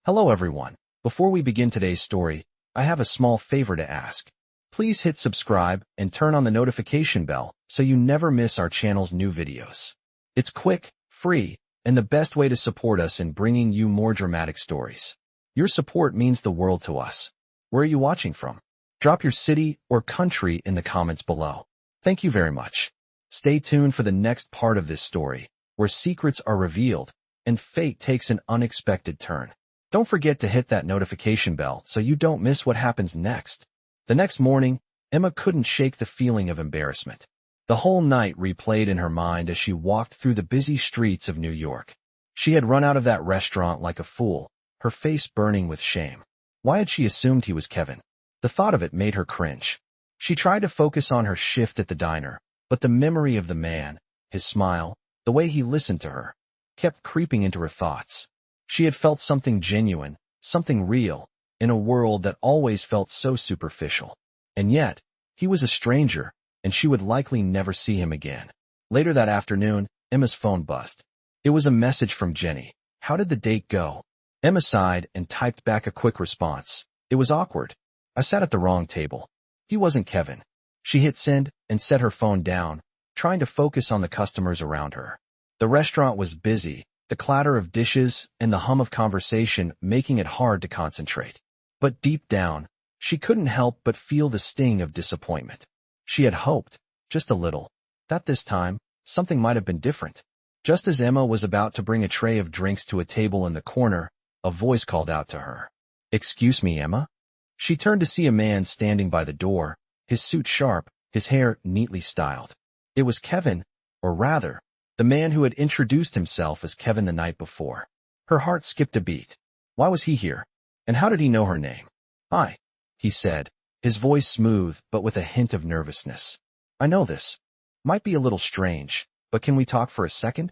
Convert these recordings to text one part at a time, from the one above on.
Hello everyone. Before we begin today's story, I have a small favor to ask. Please hit subscribe and turn on the notification bell so you never miss our channel's new videos. It's quick, free, and the best way to support us in bringing you more dramatic stories. Your support means the world to us. Where are you watching from? Drop your city or country in the comments below. Thank you very much. Stay tuned for the next part of this story, where secrets are revealed and fate takes an unexpected turn. Don't forget to hit that notification bell so you don't miss what happens next. The next morning, Emma couldn't shake the feeling of embarrassment. The whole night replayed in her mind as she walked through the busy streets of New York. She had run out of that restaurant like a fool, her face burning with shame. Why had she assumed he was Kevin? The thought of it made her cringe. She tried to focus on her shift at the diner, but the memory of the man, his smile, the way he listened to her, kept creeping into her thoughts. She had felt something genuine, something real, in a world that always felt so superficial. And yet, he was a stranger, and she would likely never see him again. Later that afternoon, Emma's phone buzzed. It was a message from Jenny. How did the date go? Emma sighed and typed back a quick response. It was awkward. I sat at the wrong table. He wasn't Kevin. She hit send and set her phone down, trying to focus on the customers around her. The restaurant was busy, the clatter of dishes and the hum of conversation making it hard to concentrate. But deep down, she couldn't help but feel the sting of disappointment. She had hoped, just a little, that this time, something might have been different. Just as Emma was about to bring a tray of drinks to a table in the corner, a voice called out to her. "Excuse me, Emma?" She turned to see a man standing by the door, his suit sharp, his hair neatly styled. It was Kevin, or rather, the man who had introduced himself as Kevin the night before. Her heart skipped a beat. Why was he here? And how did he know her name? "Hi," he said, his voice smooth but with a hint of nervousness. "I know this. Might be a little strange, but can we talk for a second?"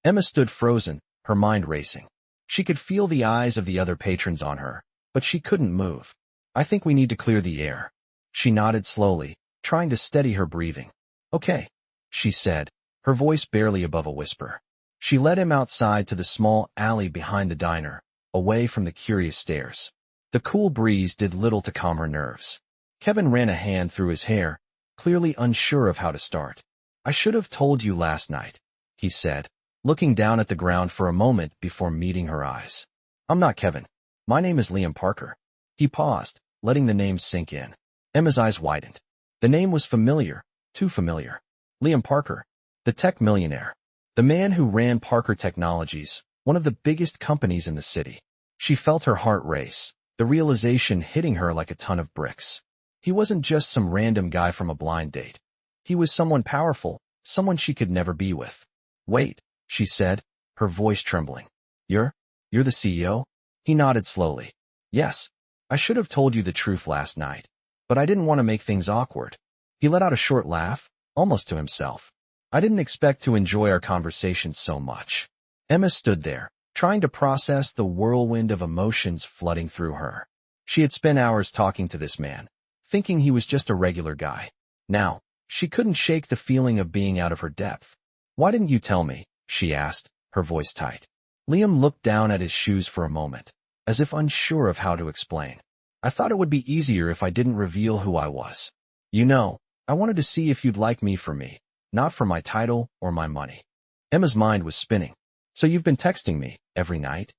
Emma stood frozen, her mind racing. She could feel the eyes of the other patrons on her, but she couldn't move. "I think we need to clear the air." She nodded slowly, trying to steady her breathing. "Okay," she said, her voice barely above a whisper. She led him outside to the small alley behind the diner, away from the curious stares. The cool breeze did little to calm her nerves. Kevin ran a hand through his hair, clearly unsure of how to start. "I should have told you last night," he said, looking down at the ground for a moment before meeting her eyes. "I'm not Kevin. My name is Liam Parker." He paused, letting the name sink in. Emma's eyes widened. The name was familiar, too familiar. Liam Parker, the tech millionaire. The man who ran Parker Technologies, one of the biggest companies in the city. She felt her heart race, the realization hitting her like a ton of bricks. He wasn't just some random guy from a blind date. He was someone powerful, someone she could never be with. "Wait," she said, her voice trembling. You're the CEO?" He nodded slowly. "Yes. I should have told you the truth last night, but I didn't want to make things awkward." He let out a short laugh, almost to himself. "I didn't expect to enjoy our conversation so much." Emma stood there, trying to process the whirlwind of emotions flooding through her. She had spent hours talking to this man, thinking he was just a regular guy. Now, she couldn't shake the feeling of being out of her depth. "Why didn't you tell me?" she asked, her voice tight. Liam looked down at his shoes for a moment, as if unsure of how to explain. "I thought it would be easier if I didn't reveal who I was. You know, I wanted to see if you'd like me for me, not for my title or my money." Emma's mind was spinning. "So you've been texting me, every night?"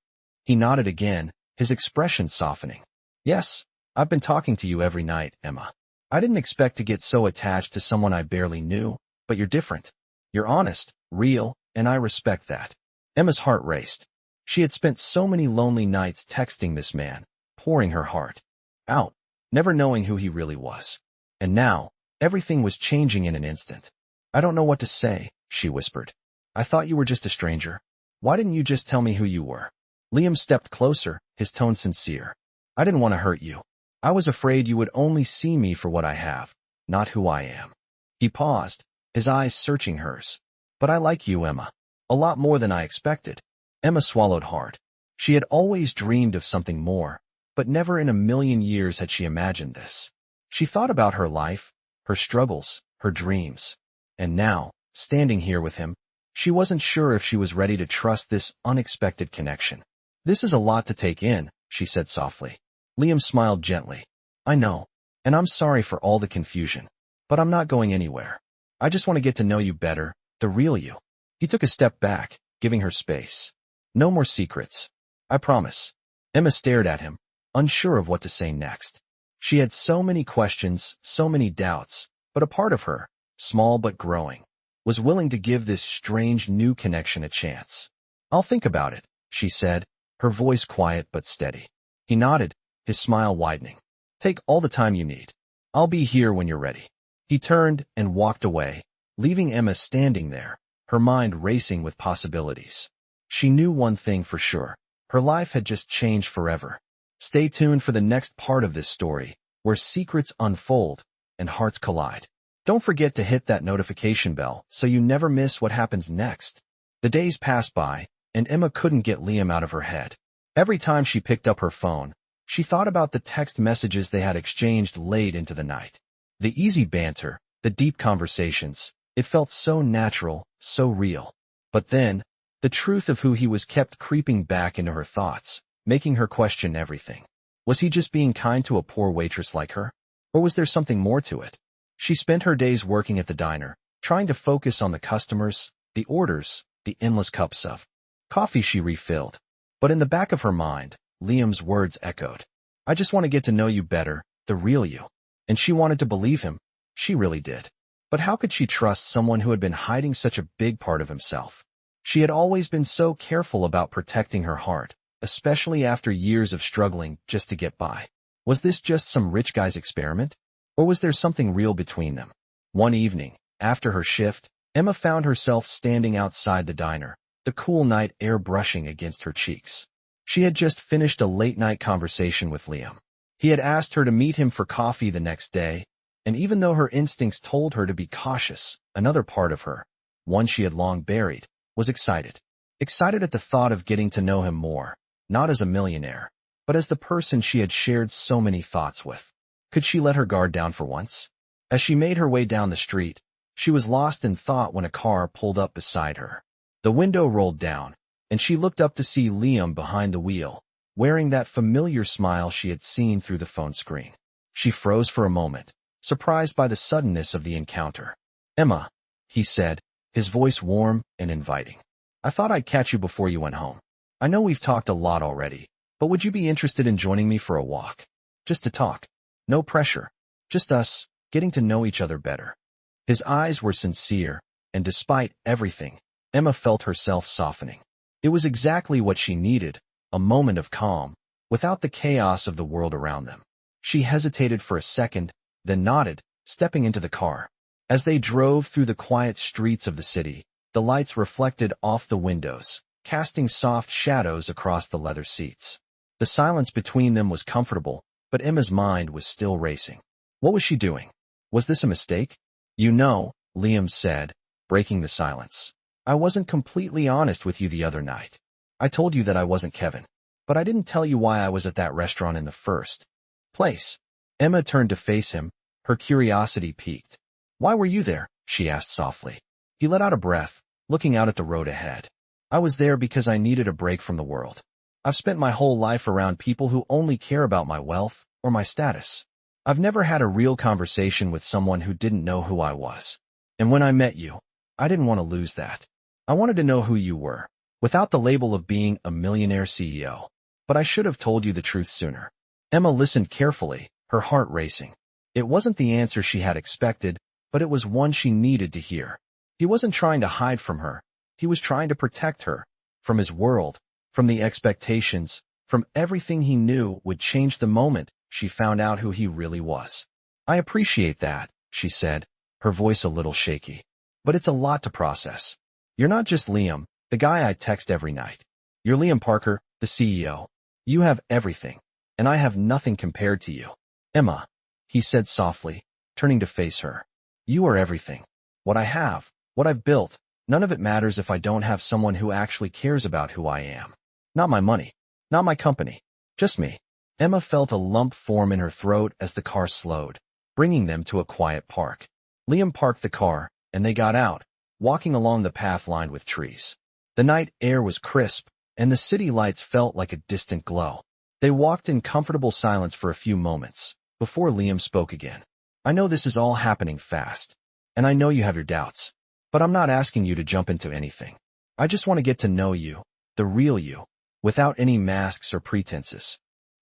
He nodded again, his expression softening. "Yes, I've been talking to you every night, Emma. I didn't expect to get so attached to someone I barely knew, but you're different. You're honest, real, and I respect that." Emma's heart raced. She had spent so many lonely nights texting this man, pouring her heart out, never knowing who he really was. And now, everything was changing in an instant. "I don't know what to say," she whispered. "I thought you were just a stranger. Why didn't you just tell me who you were?" Liam stepped closer, his tone sincere. "I didn't want to hurt you. I was afraid you would only see me for what I have, not who I am." He paused, his eyes searching hers. "But I like you, Emma. A lot more than I expected." Emma swallowed hard. She had always dreamed of something more, but never in a million years had she imagined this. She thought about her life, her struggles, her dreams. And now, standing here with him, she wasn't sure if she was ready to trust this unexpected connection. This is a lot to take in, she said softly. Liam smiled gently. I know, and I'm sorry for all the confusion, but I'm not going anywhere. I just want to get to know you better, the real you. He took a step back, giving her space. No more secrets. I promise. Emma stared at him, unsure of what to say next. She had so many questions, so many doubts, but a part of her, small but growing, was willing to give this strange new connection a chance. I'll think about it, she said, her voice quiet but steady. He nodded, his smile widening. Take all the time you need. I'll be here when you're ready. He turned and walked away, leaving Emma standing there, her mind racing with possibilities. She knew one thing for sure. Her life had just changed forever. Stay tuned for the next part of this story, where secrets unfold and hearts collide. Don't forget to hit that notification bell so you never miss what happens next. The days passed by, and Emma couldn't get Liam out of her head. Every time she picked up her phone, she thought about the text messages they had exchanged late into the night. The easy banter, the deep conversations, it felt so natural, so real. But then, the truth of who he was kept creeping back into her thoughts, making her question everything. Was he just being kind to a poor waitress like her? Or was there something more to it? She spent her days working at the diner, trying to focus on the customers, the orders, the endless cups of coffee she refilled. But in the back of her mind, Liam's words echoed. I just want to get to know you better, the real you. And she wanted to believe him. She really did. But how could she trust someone who had been hiding such a big part of himself? She had always been so careful about protecting her heart, especially after years of struggling just to get by. Was this just some rich guy's experiment? Or was there something real between them? One evening, after her shift, Emma found herself standing outside the diner, the cool night air brushing against her cheeks. She had just finished a late-night conversation with Liam. He had asked her to meet him for coffee the next day, and even though her instincts told her to be cautious, another part of her, one she had long buried, was excited. Excited at the thought of getting to know him more, not as a millionaire, but as the person she had shared so many thoughts with. Could she let her guard down for once? As she made her way down the street, she was lost in thought when a car pulled up beside her. The window rolled down, and she looked up to see Liam behind the wheel, wearing that familiar smile she had seen through the phone screen. She froze for a moment, surprised by the suddenness of the encounter. Emma, he said, his voice warm and inviting. I thought I'd catch you before you went home. I know we've talked a lot already, but would you be interested in joining me for a walk? Just to talk. No pressure. Just us, getting to know each other better. His eyes were sincere, and despite everything, Emma felt herself softening. It was exactly what she needed, a moment of calm, without the chaos of the world around them. She hesitated for a second, then nodded, stepping into the car. As they drove through the quiet streets of the city, the lights reflected off the windows, casting soft shadows across the leather seats. The silence between them was comfortable, but Emma's mind was still racing. What was she doing? Was this a mistake? You know, Liam said, breaking the silence. I wasn't completely honest with you the other night. I told you that I wasn't Kevin, but I didn't tell you why I was at that restaurant in the first place. Emma turned to face him, her curiosity piqued. Why were you there? She asked softly. He let out a breath, looking out at the road ahead. I was there because I needed a break from the world. I've spent my whole life around people who only care about my wealth or my status. I've never had a real conversation with someone who didn't know who I was. And when I met you, I didn't want to lose that. I wanted to know who you were, without the label of being a millionaire CEO. But I should have told you the truth sooner. Emma listened carefully, her heart racing. It wasn't the answer she had expected, but it was one she needed to hear. He wasn't trying to hide from her. He was trying to protect her, from his world, from the expectations, from everything he knew would change the moment she found out who he really was. I appreciate that, she said, her voice a little shaky. But it's a lot to process. You're not just Liam, the guy I text every night. You're Liam Parker, the CEO. You have everything, and I have nothing compared to you. Emma, he said softly, turning to face her. You are everything. What I have, what I've built, none of it matters if I don't have someone who actually cares about who I am. Not my money, not my company, just me. Emma felt a lump form in her throat as the car slowed, bringing them to a quiet park. Liam parked the car, and they got out, walking along the path lined with trees. The night air was crisp, and the city lights felt like a distant glow. They walked in comfortable silence for a few moments, before Liam spoke again. I know this is all happening fast, and I know you have your doubts, but I'm not asking you to jump into anything. I just want to get to know you, the real you, without any masks or pretenses.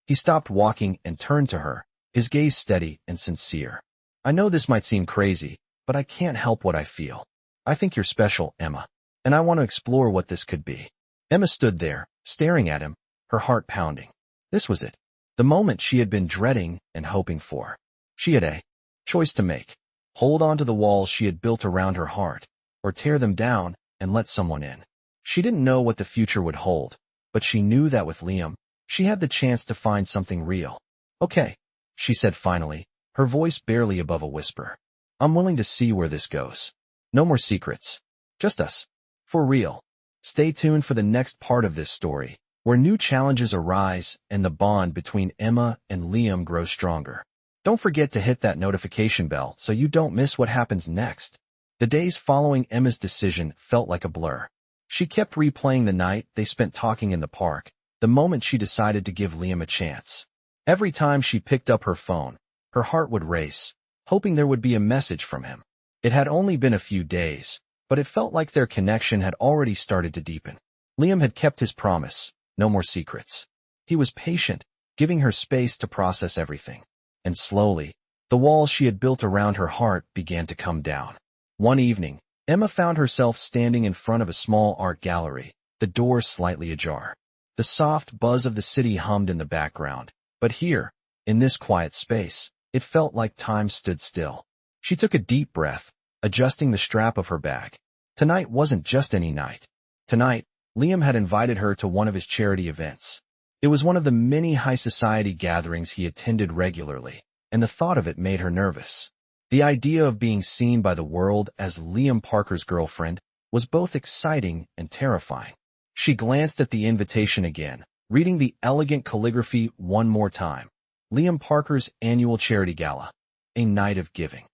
He stopped walking and turned to her, his gaze steady and sincere. I know this might seem crazy, but I can't help what I feel. I think you're special, Emma, and I want to explore what this could be. Emma stood there, staring at him, her heart pounding. This was it, the moment she had been dreading and hoping for. She had a choice to make: hold on to the walls she had built around her heart, or tear them down and let someone in. She didn't know what the future would hold, but she knew that with Liam, she had the chance to find something real. Okay, she said finally, her voice barely above a whisper. I'm willing to see where this goes. No more secrets. Just us. For real. Stay tuned for the next part of this story, where new challenges arise and the bond between Emma and Liam grows stronger. Don't forget to hit that notification bell so you don't miss what happens next. The days following Emma's decision felt like a blur. She kept replaying the night they spent talking in the park, the moment she decided to give Liam a chance. Every time she picked up her phone, her heart would race, hoping there would be a message from him. It had only been a few days, but it felt like their connection had already started to deepen. Liam had kept his promise, no more secrets. He was patient, giving her space to process everything. And slowly, the walls she had built around her heart began to come down. One evening, Emma found herself standing in front of a small art gallery, the door slightly ajar. The soft buzz of the city hummed in the background, but here, in this quiet space, it felt like time stood still. She took a deep breath, adjusting the strap of her bag. Tonight wasn't just any night. Tonight, Liam had invited her to one of his charity events. It was one of the many high society gatherings he attended regularly, and the thought of it made her nervous. The idea of being seen by the world as Liam Parker's girlfriend was both exciting and terrifying. She glanced at the invitation again, reading the elegant calligraphy one more time. Liam Parker's annual charity gala. A night of giving.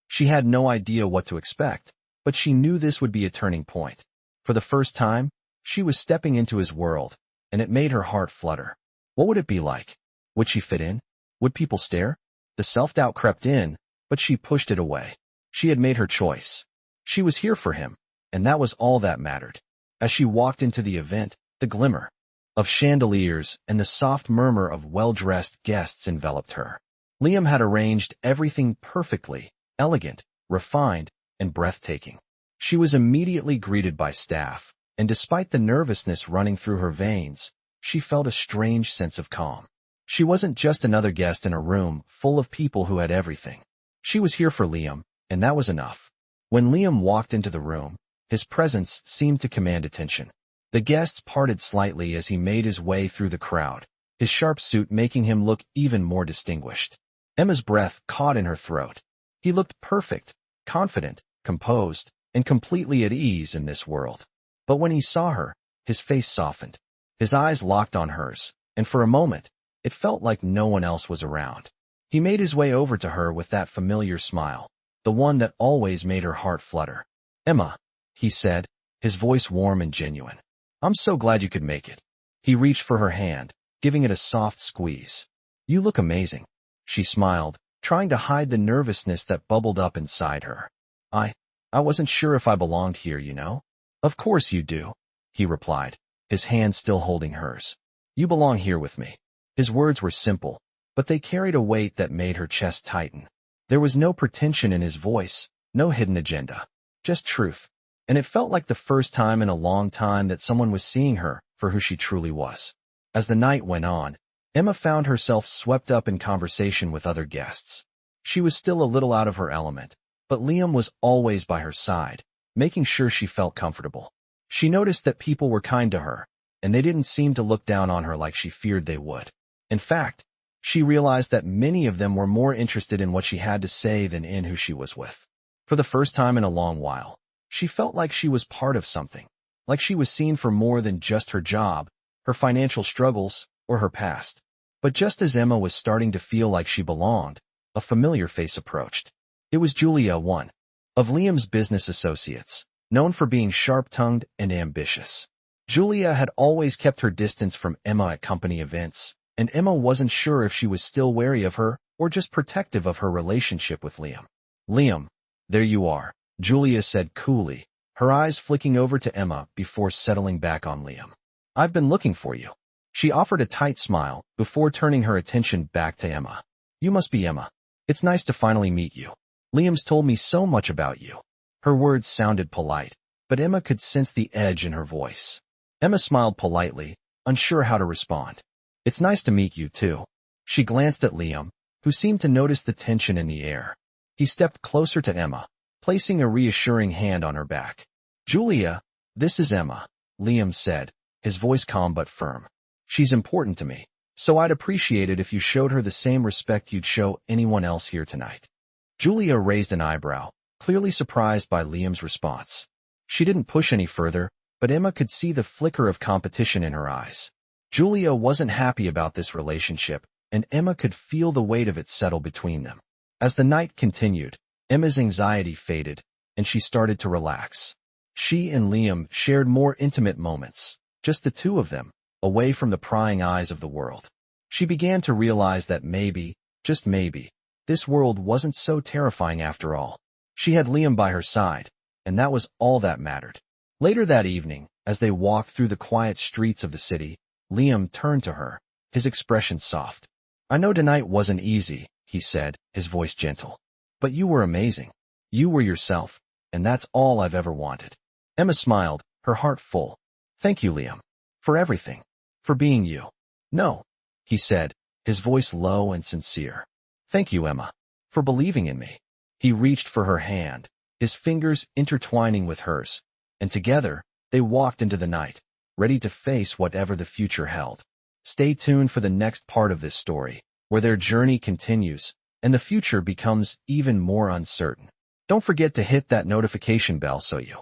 She had no idea what to expect, but she knew this would be a turning point. For the first time, she was stepping into his world, and it made her heart flutter. What would it be like? Would she fit in? Would people stare? The self-doubt crept in, but she pushed it away. She had made her choice. She was here for him, and that was all that mattered. As she walked into the event, the glimmer of chandeliers and the soft murmur of well-dressed guests enveloped her. Liam had arranged everything perfectly, elegant, refined, and breathtaking. She was immediately greeted by staff, and despite the nervousness running through her veins, she felt a strange sense of calm. She wasn't just another guest in a room full of people who had everything. She was here for Liam, and that was enough. When Liam walked into the room, his presence seemed to command attention. The guests parted slightly as he made his way through the crowd, his sharp suit making him look even more distinguished. Emma's breath caught in her throat. He looked perfect, confident, composed, and completely at ease in this world. But when he saw her, his face softened. His eyes locked on hers, and for a moment, it felt like no one else was around. He made his way over to her with that familiar smile, the one that always made her heart flutter. "Emma," he said, his voice warm and genuine. "I'm so glad you could make it." He reached for her hand, giving it a soft squeeze. "You look amazing." She smiled, trying to hide the nervousness that bubbled up inside her. I wasn't sure if I belonged here, you know." "Of course you do," he replied, his hand still holding hers. "You belong here with me." His words were simple, but they carried a weight that made her chest tighten. There was no pretension in his voice, no hidden agenda, just truth. And it felt like the first time in a long time that someone was seeing her for who she truly was. As the night went on, Emma found herself swept up in conversation with other guests. She was still a little out of her element, but Liam was always by her side, making sure she felt comfortable. She noticed that people were kind to her, and they didn't seem to look down on her like she feared they would. In fact, she realized that many of them were more interested in what she had to say than in who she was with. For the first time in a long while, she felt like she was part of something, like she was seen for more than just her job, her financial struggles, or her past. But just as Emma was starting to feel like she belonged, a familiar face approached. It was Julia, one of Liam's business associates, known for being sharp-tongued and ambitious. Julia had always kept her distance from Emma at company events, and Emma wasn't sure if she was still wary of her or just protective of her relationship with Liam. Liam, there you are, Julia said coolly, her eyes flicking over to Emma before settling back on Liam. I've been looking for you. She offered a tight smile before turning her attention back to Emma. You must be Emma. It's nice to finally meet you. Liam's told me so much about you. Her words sounded polite, but Emma could sense the edge in her voice. Emma smiled politely, unsure how to respond. It's nice to meet you too. She glanced at Liam, who seemed to notice the tension in the air. He stepped closer to Emma, placing a reassuring hand on her back. Julia, this is Emma, Liam said, his voice calm but firm. She's important to me, so I'd appreciate it if you showed her the same respect you'd show anyone else here tonight. Julia raised an eyebrow, clearly surprised by Liam's response. She didn't push any further, but Emma could see the flicker of competition in her eyes. Julia wasn't happy about this relationship, and Emma could feel the weight of it settle between them. As the night continued, Emma's anxiety faded, and she started to relax. She and Liam shared more intimate moments, just the two of them, away from the prying eyes of the world. She began to realize that maybe, just maybe, this world wasn't so terrifying after all. She had Liam by her side, and that was all that mattered. Later that evening, as they walked through the quiet streets of the city, Liam turned to her, his expression soft. I know tonight wasn't easy, he said, his voice gentle. But you were amazing. You were yourself, and that's all I've ever wanted. Emma smiled, her heart full. Thank you, Liam. For everything. For being you. No, he said, his voice low and sincere. Thank you, Emma. For believing in me. He reached for her hand, his fingers intertwining with hers, and together, they walked into the night, ready to face whatever the future held. Stay tuned for the next part of this story, where their journey continues, and the future becomes even more uncertain. Don't forget to hit that notification bell so you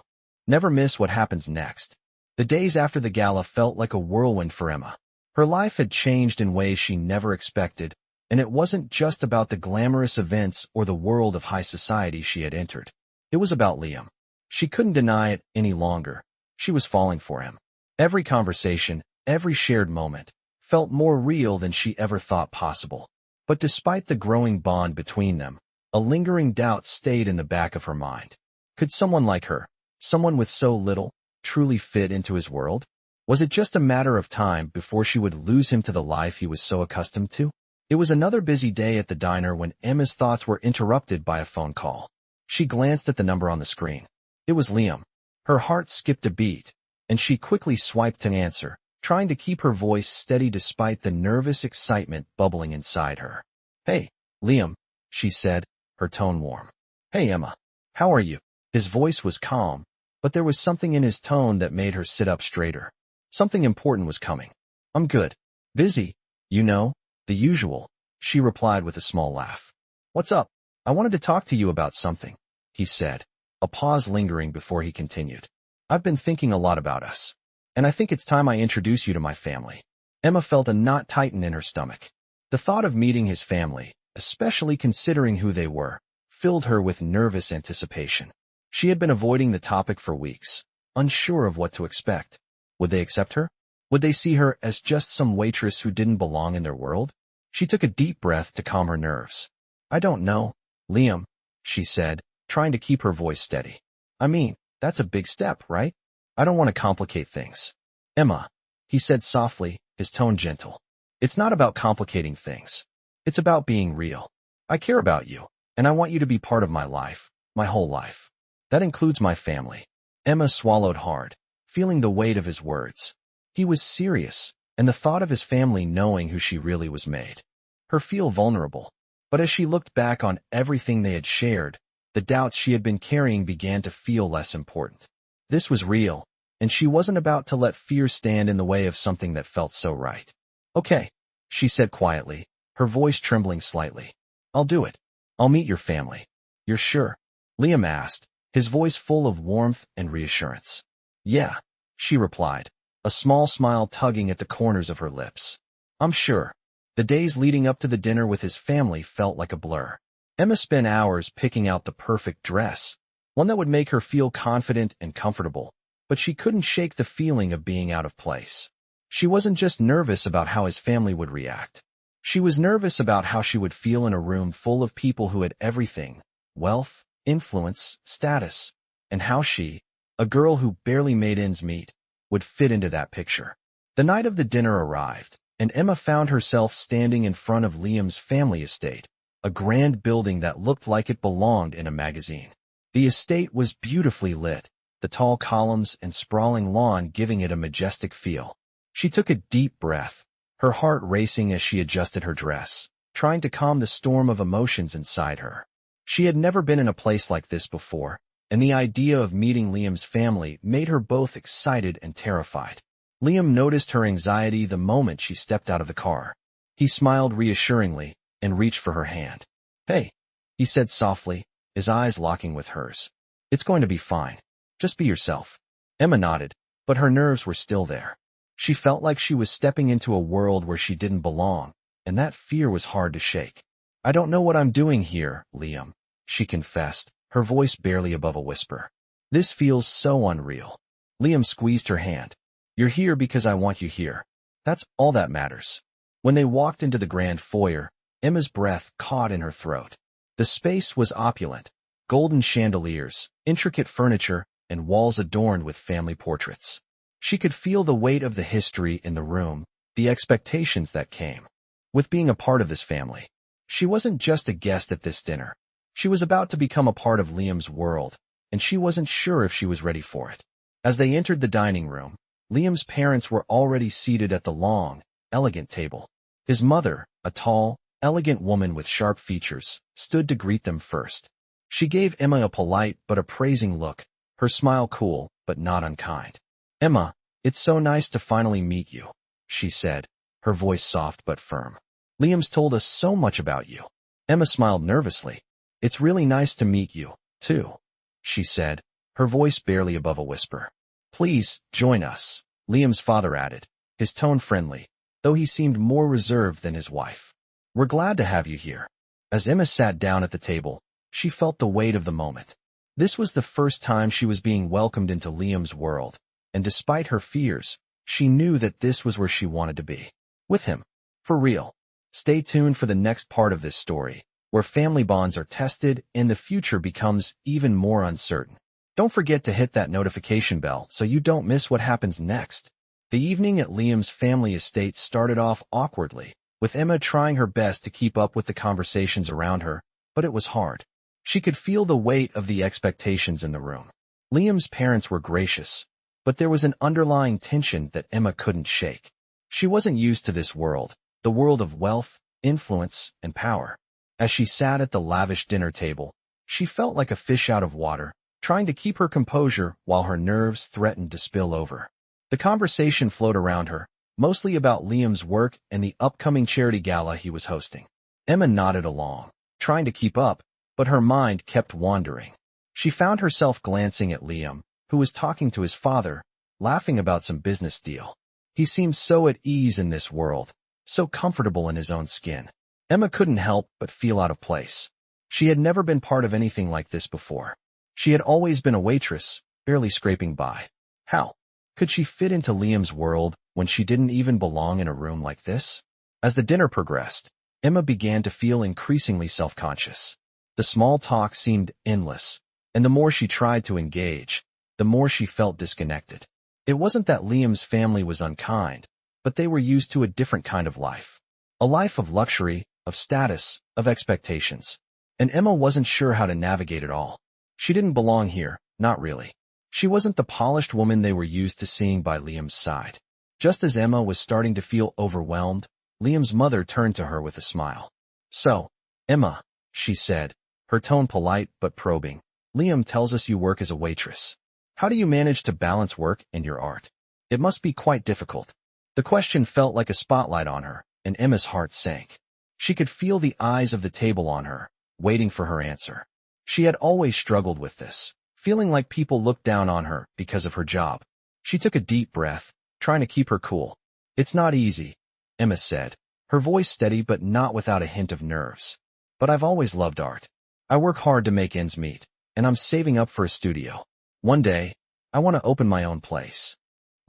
never miss what happens next. The days after the gala felt like a whirlwind for Emma. Her life had changed in ways she never expected, and it wasn't just about the glamorous events or the world of high society she had entered. It was about Liam. She couldn't deny it any longer. She was falling for him. Every conversation, every shared moment, felt more real than she ever thought possible. But despite the growing bond between them, a lingering doubt stayed in the back of her mind. Could someone like her, someone with so little, truly fit into his world? Was it just a matter of time before she would lose him to the life he was so accustomed to? It was another busy day at the diner when Emma's thoughts were interrupted by a phone call. She glanced at the number on the screen. It was Liam. Her heart skipped a beat, and she quickly swiped to answer, trying to keep her voice steady despite the nervous excitement bubbling inside her. Hey, Liam, she said, her tone warm. Hey, Emma. How are you? His voice was calm, but there was something in his tone that made her sit up straighter. Something important was coming. I'm good. Busy, you know, the usual, she replied with a small laugh. What's up? I wanted to talk to you about something, he said, a pause lingering before he continued. I've been thinking a lot about us, and I think it's time I introduce you to my family. Emma felt a knot tighten in her stomach. The thought of meeting his family, especially considering who they were, filled her with nervous anticipation. She had been avoiding the topic for weeks, unsure of what to expect. Would they accept her? Would they see her as just some waitress who didn't belong in their world? She took a deep breath to calm her nerves. I don't know, Liam, she said, trying to keep her voice steady. I mean, that's a big step, right? I don't want to complicate things. Emma, he said softly, his tone gentle. It's not about complicating things. It's about being real. I care about you, and I want you to be part of my life, my whole life. That includes my family. Emma swallowed hard, feeling the weight of his words. He was serious, and the thought of his family knowing who she really was made her feel vulnerable. But as she looked back on everything they had shared, the doubts she had been carrying began to feel less important. This was real, and she wasn't about to let fear stand in the way of something that felt so right. Okay, she said quietly, her voice trembling slightly. I'll do it. I'll meet your family. You're sure? Liam asked, his voice full of warmth and reassurance. Yeah, she replied, a small smile tugging at the corners of her lips. I'm sure. The days leading up to the dinner with his family felt like a blur. Emma spent hours picking out the perfect dress, one that would make her feel confident and comfortable, but she couldn't shake the feeling of being out of place. She wasn't just nervous about how his family would react. She was nervous about how she would feel in a room full of people who had everything: wealth, influence, status, and how she, a girl who barely made ends meet, would fit into that picture. The night of the dinner arrived, and Emma found herself standing in front of Liam's family estate, a grand building that looked like it belonged in a magazine. The estate was beautifully lit, the tall columns and sprawling lawn giving it a majestic feel. She took a deep breath, her heart racing as she adjusted her dress, trying to calm the storm of emotions inside her. She had never been in a place like this before, and the idea of meeting Liam's family made her both excited and terrified. Liam noticed her anxiety the moment she stepped out of the car. He smiled reassuringly and reached for her hand. "Hey," he said softly, his eyes locking with hers. "It's going to be fine. Just be yourself." Emma nodded, but her nerves were still there. She felt like she was stepping into a world where she didn't belong, and that fear was hard to shake. "I don't know what I'm doing here, Liam," she confessed, her voice barely above a whisper. "This feels so unreal." Liam squeezed her hand. "You're here because I want you here. That's all that matters." When they walked into the grand foyer, Emma's breath caught in her throat. The space was opulent: golden chandeliers, intricate furniture, and walls adorned with family portraits. She could feel the weight of the history in the room, the expectations that came with being a part of this family. She wasn't just a guest at this dinner. She was about to become a part of Liam's world, and she wasn't sure if she was ready for it. As they entered the dining room, Liam's parents were already seated at the long, elegant table. His mother, a tall, elegant woman with sharp features, stood to greet them first. She gave Emma a polite but appraising look, her smile cool but not unkind. "Emma, it's so nice to finally meet you," she said, her voice soft but firm. "Liam's told us so much about you." Emma smiled nervously. "It's really nice to meet you, too," she said, her voice barely above a whisper. "Please, join us," Liam's father added, his tone friendly, though he seemed more reserved than his wife. "We're glad to have you here." As Emma sat down at the table, she felt the weight of the moment. This was the first time she was being welcomed into Liam's world, and despite her fears, she knew that this was where she wanted to be. With him. For real. Stay tuned for the next part of this story, where family bonds are tested and the future becomes even more uncertain. Don't forget to hit that notification bell so you don't miss what happens next. The evening at Liam's family estate started off awkwardly, with Emma trying her best to keep up with the conversations around her, but it was hard. She could feel the weight of the expectations in the room. Liam's parents were gracious, but there was an underlying tension that Emma couldn't shake. She wasn't used to this world, the world of wealth, influence, and power. As she sat at the lavish dinner table, she felt like a fish out of water, trying to keep her composure while her nerves threatened to spill over. The conversation flowed around her, mostly about Liam's work and the upcoming charity gala he was hosting. Emma nodded along, trying to keep up, but her mind kept wandering. She found herself glancing at Liam, who was talking to his father, laughing about some business deal. He seemed so at ease in this world, so comfortable in his own skin. Emma couldn't help but feel out of place. She had never been part of anything like this before. She had always been a waitress, barely scraping by. How could she fit into Liam's world when she didn't even belong in a room like this? As the dinner progressed, Emma began to feel increasingly self-conscious. The small talk seemed endless, and the more she tried to engage, the more she felt disconnected. It wasn't that Liam's family was unkind, but they were used to a different kind of life. A life of luxury, of status, of expectations. And Emma wasn't sure how to navigate it all. She didn't belong here, not really. She wasn't the polished woman they were used to seeing by Liam's side. Just as Emma was starting to feel overwhelmed, Liam's mother turned to her with a smile. "So, Emma," she said, her tone polite but probing, "Liam tells us you work as a waitress. How do you manage to balance work and your art? It must be quite difficult." The question felt like a spotlight on her, and Emma's heart sank. She could feel the eyes of the table on her, waiting for her answer. She had always struggled with this, feeling like people looked down on her because of her job. She took a deep breath, trying to keep her cool. "It's not easy," Emma said, her voice steady but not without a hint of nerves. "But I've always loved art. I work hard to make ends meet, and I'm saving up for a studio. One day, I want to open my own place.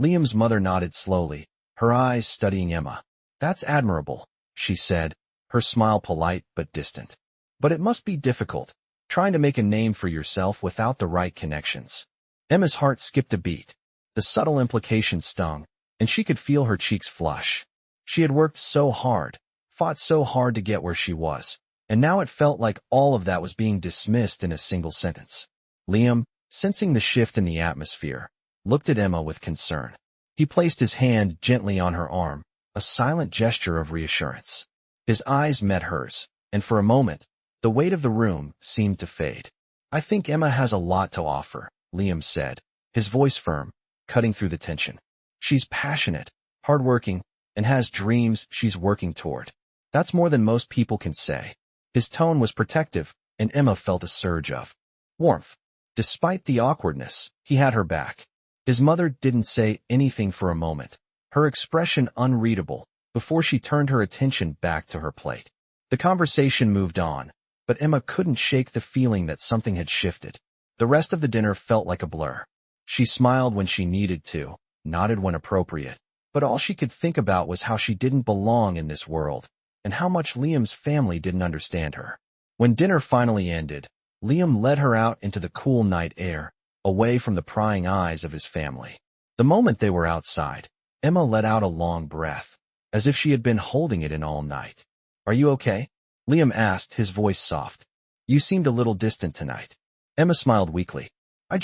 Liam's mother nodded slowly, her eyes studying Emma. That's admirable, she said, her smile polite but distant. But it must be difficult, trying to make a name for yourself without the right connections. Emma's heart skipped a beat. The subtle implication stung, and she could feel her cheeks flush. She had worked so hard, fought so hard to get where she was, and now it felt like all of that was being dismissed in a single sentence. Liam, sensing the shift in the atmosphere, looked at Emma with concern. He placed his hand gently on her arm, a silent gesture of reassurance. His eyes met hers, and for a moment, the weight of the room seemed to fade. I think Emma has a lot to offer, Liam said, his voice firm, cutting through the tension. She's passionate, hardworking, and has dreams she's working toward. That's more than most people can say. His tone was protective, and Emma felt a surge of warmth. Despite the awkwardness, he had her back. His mother didn't say anything for a moment, her expression unreadable, before she turned her attention back to her plate. The conversation moved on, but Emma couldn't shake the feeling that something had shifted. The rest of the dinner felt like a blur. She smiled when she needed to, nodded when appropriate, but all she could think about was how she didn't belong in this world, and how much Liam's family didn't understand her. When dinner finally ended, Liam led her out into the cool night air, away from the prying eyes of his family. The moment they were outside, Emma let out a long breath, as if she had been holding it in all night. Are you okay? Liam asked, his voice soft. You seemed a little distant tonight. Emma smiled weakly. I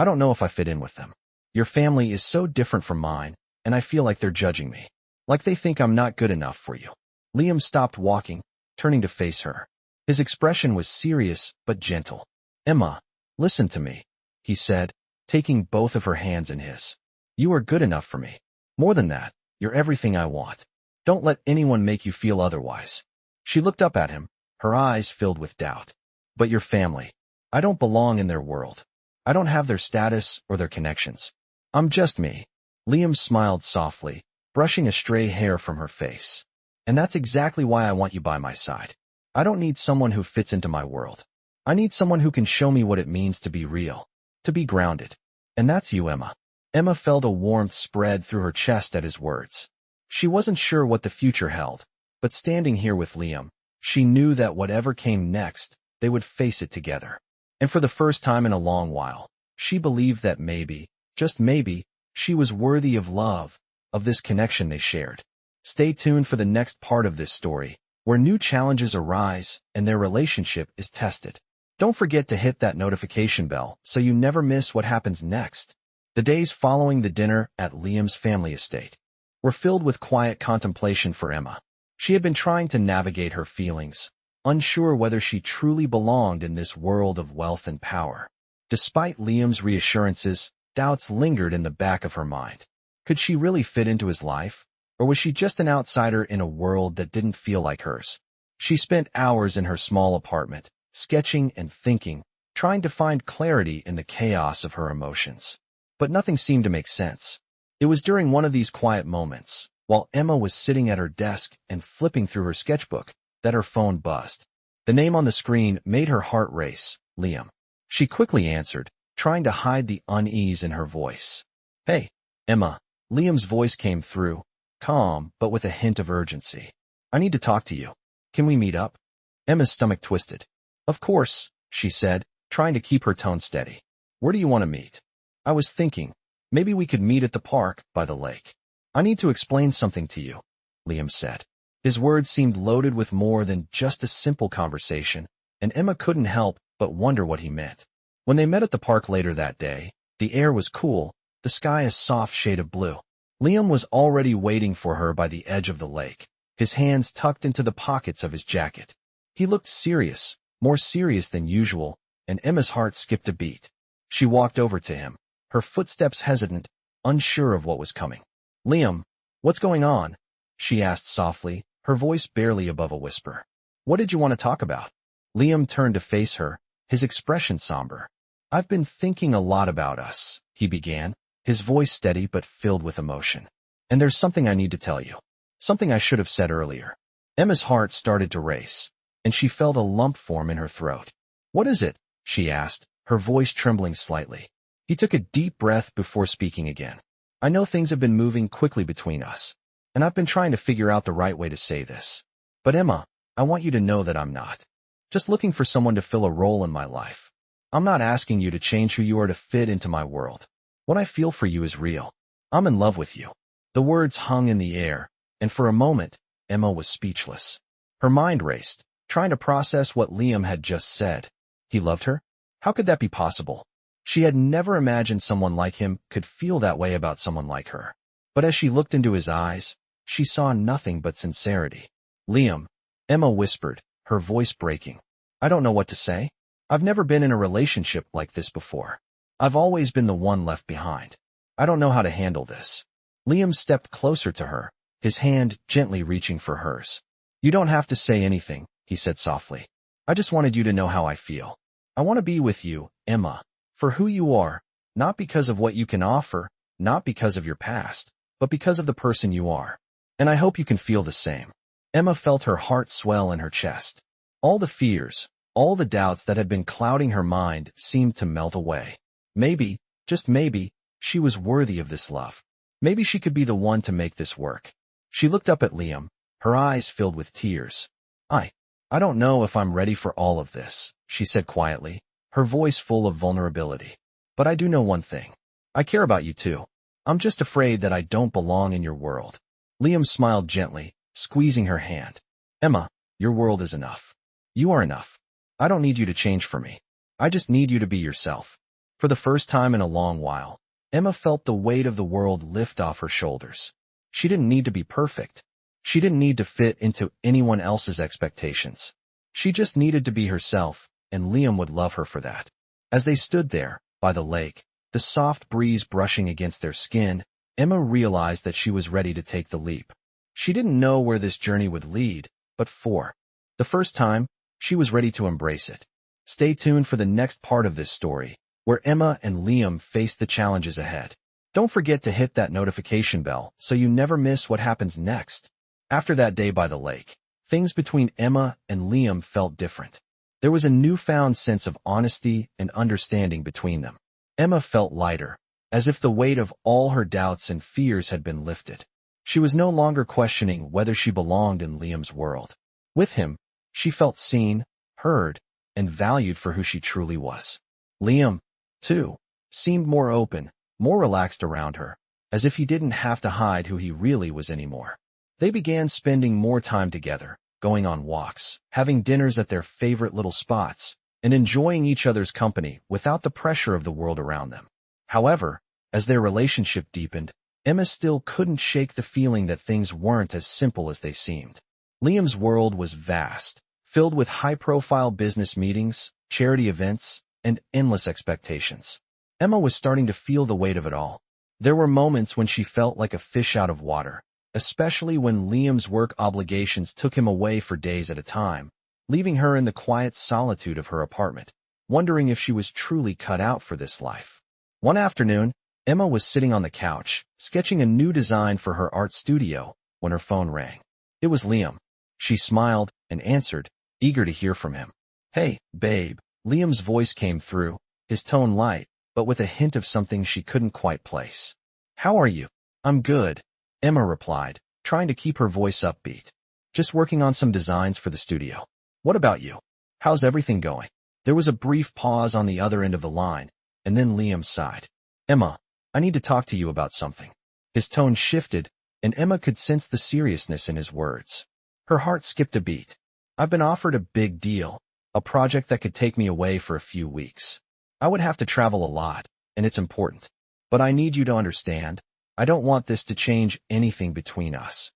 don't know if I fit in with them. Your family is so different from mine, and I feel like they're judging me. Like they think I'm not good enough for you. Liam stopped walking, turning to face her. His expression was serious but gentle. Emma, listen to me, he said, taking both of her hands in his. You are good enough for me. More than that, you're everything I want. Don't let anyone make you feel otherwise. She looked up at him, her eyes filled with doubt. But your family. I don't belong in their world. I don't have their status or their connections. I'm just me. Liam smiled softly, brushing a stray hair from her face. And that's exactly why I want you by my side. I don't need someone who fits into my world. I need someone who can show me what it means to be real, to be grounded. And that's you, Emma. Emma felt a warmth spread through her chest at his words. She wasn't sure what the future held, but standing here with Liam, she knew that whatever came next, they would face it together. And for the first time in a long while, she believed that maybe, just maybe, she was worthy of love, of this connection they shared. Stay tuned for the next part of this story, where new challenges arise and their relationship is tested. Don't forget to hit that notification bell so you never miss what happens next. The days following the dinner at Liam's family estate were filled with quiet contemplation for Emma. She had been trying to navigate her feelings, unsure whether she truly belonged in this world of wealth and power. Despite Liam's reassurances, doubts lingered in the back of her mind. Could she really fit into his life? Or was she just an outsider in a world that didn't feel like hers? She spent hours in her small apartment, sketching and thinking, trying to find clarity in the chaos of her emotions. But nothing seemed to make sense. It was during one of these quiet moments, while Emma was sitting at her desk and flipping through her sketchbook, that her phone buzzed. The name on the screen made her heart race, Liam. She quickly answered, trying to hide the unease in her voice. Hey, Emma. Liam's voice came through, calm but with a hint of urgency. I need to talk to you. Can we meet up? Emma's stomach twisted. Of course, she said, trying to keep her tone steady. Where do you want to meet? I was thinking, maybe we could meet at the park by the lake. I need to explain something to you, Liam said. His words seemed loaded with more than just a simple conversation, and Emma couldn't help but wonder what he meant. When they met at the park later that day, the air was cool, the sky a soft shade of blue. Liam was already waiting for her by the edge of the lake, his hands tucked into the pockets of his jacket. He looked serious, more serious than usual, and Emma's heart skipped a beat. She walked over to him, her footsteps hesitant, unsure of what was coming. Liam, what's going on? She asked softly, her voice barely above a whisper. What did you want to talk about? Liam turned to face her, his expression somber. I've been thinking a lot about us, he began, his voice steady but filled with emotion. And there's something I need to tell you. Something I should have said earlier. Emma's heart started to race, and she felt a lump form in her throat. What is it? She asked, her voice trembling slightly. He took a deep breath before speaking again. I know things have been moving quickly between us, and I've been trying to figure out the right way to say this. But Emma, I want you to know that I'm not just looking for someone to fill a role in my life. I'm not asking you to change who you are to fit into my world. What I feel for you is real. I'm in love with you. The words hung in the air, and for a moment, Emma was speechless. Her mind raced, trying to process what Liam had just said. He loved her? How could that be possible? She had never imagined someone like him could feel that way about someone like her. But as she looked into his eyes, she saw nothing but sincerity. Liam, Emma whispered, her voice breaking. I don't know what to say. I've never been in a relationship like this before. I've always been the one left behind. I don't know how to handle this. Liam stepped closer to her, his hand gently reaching for hers. You don't have to say anything, he said softly. I just wanted you to know how I feel. I want to be with you, Emma, for who you are, not because of what you can offer, not because of your past, but because of the person you are. And I hope you can feel the same. Emma felt her heart swell in her chest. All the fears, all the doubts that had been clouding her mind seemed to melt away. Maybe, just maybe, she was worthy of this love. Maybe she could be the one to make this work. She looked up at Liam, her eyes filled with tears. I don't know if I'm ready for all of this, she said quietly, her voice full of vulnerability. But I do know one thing. I care about you too. I'm just afraid that I don't belong in your world. Liam smiled gently, squeezing her hand. Emma, your world is enough. You are enough. I don't need you to change for me. I just need you to be yourself. For the first time in a long while, Emma felt the weight of the world lift off her shoulders. She didn't need to be perfect. She didn't need to fit into anyone else's expectations. She just needed to be herself, and Liam would love her for that. As they stood there, by the lake, the soft breeze brushing against their skin, Emma realized that she was ready to take the leap. She didn't know where this journey would lead, but for the first time, she was ready to embrace it. Stay tuned for the next part of this story, where Emma and Liam face the challenges ahead. Don't forget to hit that notification bell so you never miss what happens next. After that day by the lake, things between Emma and Liam felt different. There was a newfound sense of honesty and understanding between them. Emma felt lighter, as if the weight of all her doubts and fears had been lifted. She was no longer questioning whether she belonged in Liam's world. With him, she felt seen, heard, and valued for who she truly was. Liam, too, seemed more open, more relaxed around her, as if he didn't have to hide who he really was anymore. They began spending more time together, going on walks, having dinners at their favorite little spots, and enjoying each other's company without the pressure of the world around them. However, as their relationship deepened, Emma still couldn't shake the feeling that things weren't as simple as they seemed. Liam's world was vast, filled with high-profile business meetings, charity events, and endless expectations. Emma was starting to feel the weight of it all. There were moments when she felt like a fish out of water, especially when Liam's work obligations took him away for days at a time, leaving her in the quiet solitude of her apartment, wondering if she was truly cut out for this life. One afternoon, Emma was sitting on the couch, sketching a new design for her art studio, when her phone rang. It was Liam. She smiled and answered, eager to hear from him. Hey, babe. Liam's voice came through, his tone light, but with a hint of something she couldn't quite place. How are you? I'm good, Emma replied, trying to keep her voice upbeat. Just working on some designs for the studio. What about you? How's everything going? There was a brief pause on the other end of the line, and then Liam sighed. Emma, I need to talk to you about something. His tone shifted, and Emma could sense the seriousness in his words. Her heart skipped a beat. I've been offered a big deal, a project that could take me away for a few weeks. I would have to travel a lot, and it's important. But I need you to understand, I don't want this to change anything between us.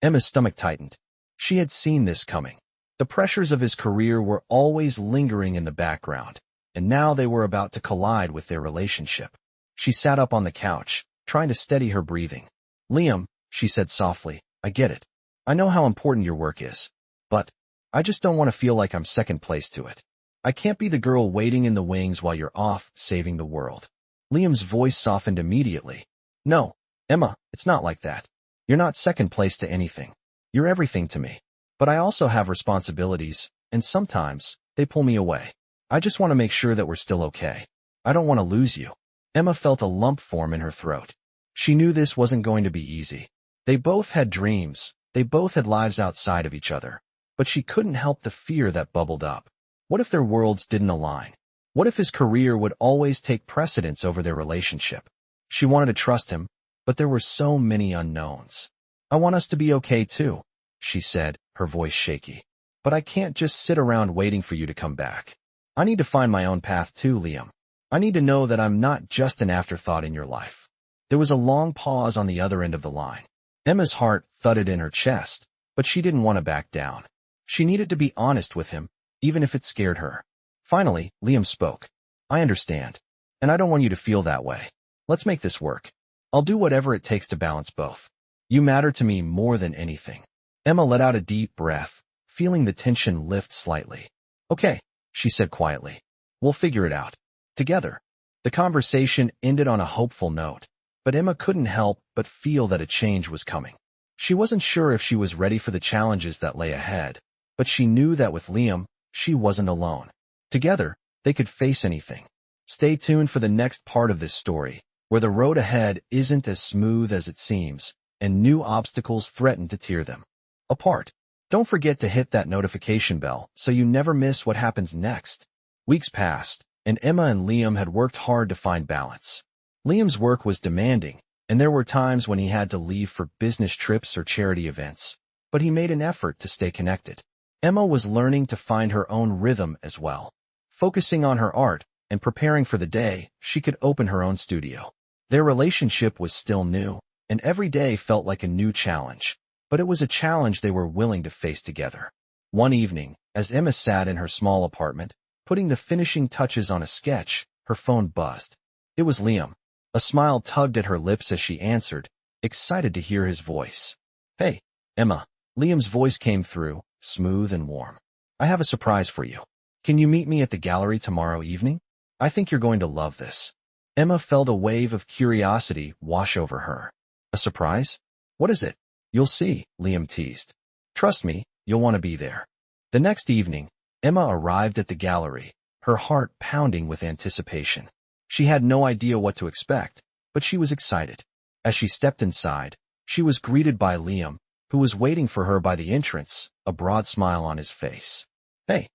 Emma's stomach tightened. She had seen this coming. The pressures of his career were always lingering in the background, and now they were about to collide with their relationship. She sat up on the couch, trying to steady her breathing. Liam, she said softly, I get it. I know how important your work is. But I just don't want to feel like I'm second place to it. I can't be the girl waiting in the wings while you're off saving the world. Liam's voice softened immediately. No, Emma, it's not like that. You're not second place to anything. You're everything to me. But I also have responsibilities, and sometimes they pull me away. I just want to make sure that we're still okay. I don't want to lose you. Emma felt a lump form in her throat. She knew this wasn't going to be easy. They both had dreams. They both had lives outside of each other. But she couldn't help the fear that bubbled up. What if their worlds didn't align? What if his career would always take precedence over their relationship? She wanted to trust him, but there were so many unknowns. I want us to be okay too, she said, her voice shaky. But I can't just sit around waiting for you to come back. I need to find my own path too, Liam. I need to know that I'm not just an afterthought in your life. There was a long pause on the other end of the line. Emma's heart thudded in her chest, but she didn't want to back down. She needed to be honest with him, even if it scared her. Finally, Liam spoke. I understand, and I don't want you to feel that way. Let's make this work. I'll do whatever it takes to balance both. You matter to me more than anything. Emma let out a deep breath, feeling the tension lift slightly. Okay, she said quietly. We'll figure it out. Together. The conversation ended on a hopeful note, but Emma couldn't help but feel that a change was coming. She wasn't sure if she was ready for the challenges that lay ahead, but she knew that with Liam, she wasn't alone. Together, they could face anything. Stay tuned for the next part of this story, where the road ahead isn't as smooth as it seems, and new obstacles threaten to tear them apart. Don't forget to hit that notification bell so you never miss what happens next. Weeks passed, and Emma and Liam had worked hard to find balance. Liam's work was demanding, and there were times when he had to leave for business trips or charity events, but he made an effort to stay connected. Emma was learning to find her own rhythm as well. Focusing on her art and preparing for the day she could open her own studio. Their relationship was still new, and every day felt like a new challenge, but it was a challenge they were willing to face together. One evening, as Emma sat in her small apartment, putting the finishing touches on a sketch, her phone buzzed. It was Liam. A smile tugged at her lips as she answered, excited to hear his voice. Hey, Emma. Liam's voice came through, smooth and warm. I have a surprise for you. Can you meet me at the gallery tomorrow evening? I think you're going to love this. Emma felt a wave of curiosity wash over her. A surprise? What is it? You'll see, Liam teased. Trust me, you'll want to be there. The next evening, Emma arrived at the gallery, her heart pounding with anticipation. She had no idea what to expect, but she was excited. As she stepped inside, she was greeted by Liam, who was waiting for her by the entrance, a broad smile on his face. Hey,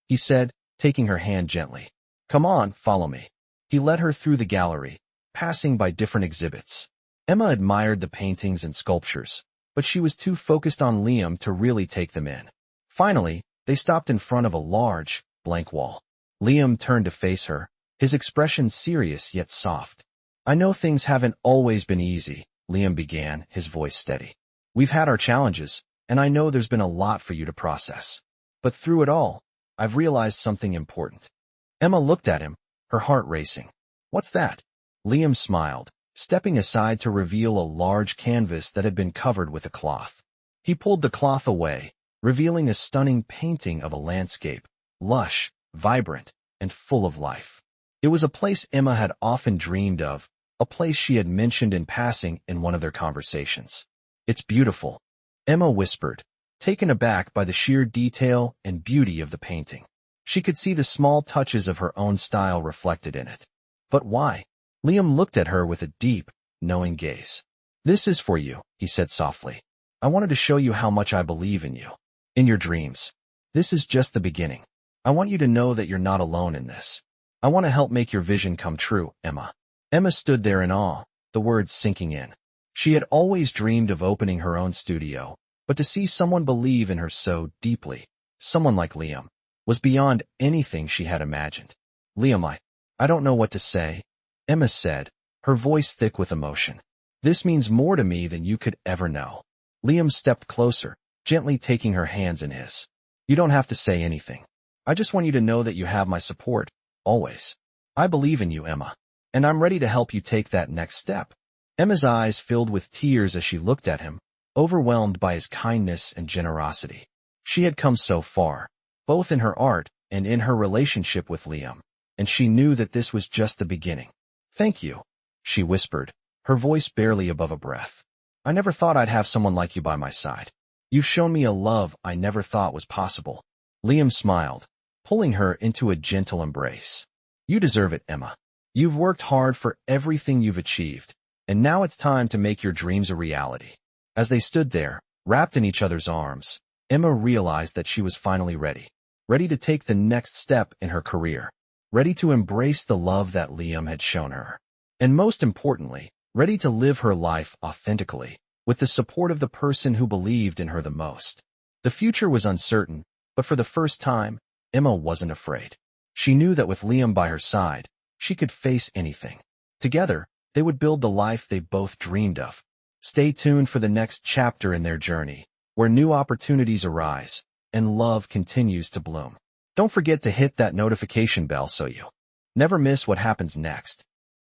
he said, taking her hand gently. Come on, follow me. He led her through the gallery, passing by different exhibits. Emma admired the paintings and sculptures, but she was too focused on Liam to really take them in. Finally, they stopped in front of a large, blank wall. Liam turned to face her, his expression serious yet soft. I know things haven't always been easy, Liam began, his voice steady. We've had our challenges, and I know there's been a lot for you to process. But through it all, I've realized something important. Emma looked at him, her heart racing. What's that? Liam smiled, stepping aside to reveal a large canvas that had been covered with a cloth. He pulled the cloth away, revealing a stunning painting of a landscape, lush, vibrant, and full of life. It was a place Emma had often dreamed of, a place she had mentioned in passing in one of their conversations. It's beautiful, Emma whispered, taken aback by the sheer detail and beauty of the painting. She could see the small touches of her own style reflected in it. But why? Liam looked at her with a deep, knowing gaze. This is for you, he said softly. I wanted to show you how much I believe in you. In your dreams. This is just the beginning. I want you to know that you're not alone in this. I want to help make your vision come true, Emma. Emma stood there in awe, the words sinking in. She had always dreamed of opening her own studio, but to see someone believe in her so deeply, someone like Liam, was beyond anything she had imagined. Liam, I don't know what to say, Emma said, her voice thick with emotion. This means more to me than you could ever know. Liam stepped closer, gently taking her hands in his. You don't have to say anything. I just want you to know that you have my support, always. I believe in you, Emma, and I'm ready to help you take that next step. Emma's eyes filled with tears as she looked at him, overwhelmed by his kindness and generosity. She had come so far, both in her art and in her relationship with Liam, and she knew that this was just the beginning. Thank you, she whispered, her voice barely above a breath. I never thought I'd have someone like you by my side. You've shown me a love I never thought was possible. Liam smiled, pulling her into a gentle embrace. You deserve it, Emma. You've worked hard for everything you've achieved, and now it's time to make your dreams a reality. As they stood there, wrapped in each other's arms, Emma realized that she was finally ready. Ready to take the next step in her career. Ready to embrace the love that Liam had shown her. And most importantly, ready to live her life authentically, with the support of the person who believed in her the most. The future was uncertain, but for the first time, Emma wasn't afraid. She knew that with Liam by her side, she could face anything. Together, they would build the life they both dreamed of. Stay tuned for the next chapter in their journey, where new opportunities arise, and love continues to bloom. Don't forget to hit that notification bell so you never miss what happens next.